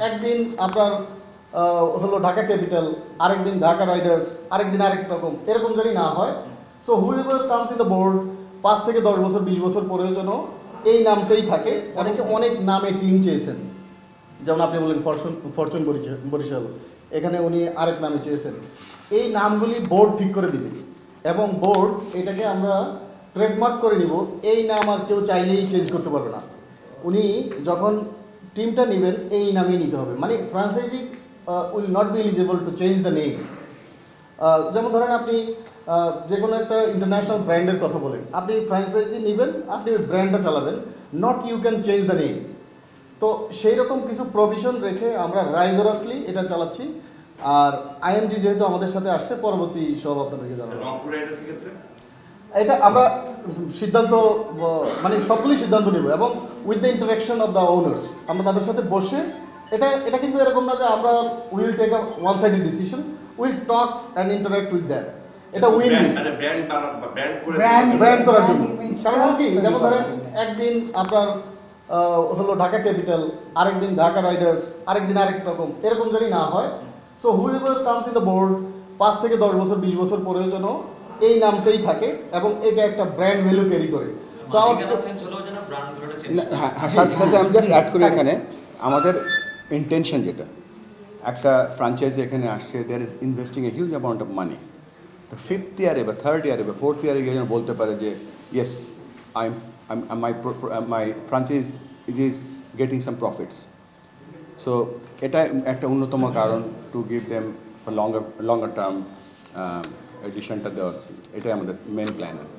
একদিন আপনার হলো ঢাকা ক্যাপিটাল, আরেকদিন ঢাকা রাইডার্স, আরেকদিন আরেক রকম, এরকম যদি না হয়। So whoever comes in the board 5 থেকে 10 বছর 20 বছর পরেও যেন এই নামটাই থাকে। অনেকে অনেক নামে টিম চেয়েছেন, যেমন আপনি বললেন ফরচুন বরিশাল, এখানে উনি আরেক নামে চেয়েছেন। এই নামগুলি বোর্ড ঠিক করে দিবে এবং বোর্ড এটাকে আমরা ট্রেডমার্ক করে নিব। এই নাম আর কেউ চাইলেই চেঞ্জ করতে পারবে না। উনি যখন টিমটা নেবেন এই নামেই নিতে হবে, মানে franchise will not be eligible to change the name. যেমন ধরেন আপনি যে কোনো একটা ইন্টারন্যাশনাল ব্র্যান্ডের কথা বলেন, আপনি ফ্র্যাঞ্চাইজি নেবেন, আপনি ওই ব্র্যান্ডটা চালাবেন, not you can change the name. তো সেই রকম কিছু প্রভিশন রেখে আমরা রাইগরাসলি এটা চালাচ্ছি। আর আইএমজি যেহেতু আমাদের সাথে আসছে, পরবর্তী সব আপনাদেরকে জানাবো। এটা আমরা সিদ্ধান্ত মানে সবগুলি সিদ্ধান্ত নেব এবং with the interaction of the owners, আমরা তাদের সাথে বসে এটা কিন্তু এরকম না যে আমরা will take a one sided decision, will talk and interact with that. এটা উইন ব্র্যান্ড করার জন্য। কারণ হলো কি, যেমন ধরেন একদিন আপনার হলো ঢাকা ক্যাপিটাল, আরেকদিন ঢাকা রাইডার্স, আরেকদিন আরেক রকম, এরকম যদি না হয়। So whoever comes in the board 5 থেকে 10 বছর 20 বছর পরেও যেন এই নামটাই থাকে এবং এটা একটা ব্র্যান্ড ভ্যালু ক্যারি করে। সাথে আমি জাস্ট অ্যাড করি এখানে আমাদের ইন্টেনশন যেটা, একটা ফ্র্যাঞ্চাইজি এখানে আসছে, there is investing a huge amount of money. তো 5th ইয়ারে বা 3rd ইয়ারে বা 4th ইয়ারে গিয়ে যেন বলতে পারে যে yes my franchise is getting some profits. So এটা একটা অন্যতম কারণ to give them for longer term এডিশনটা দেওয়ার। এটাই আমাদের মেন প্ল্যান আর কি।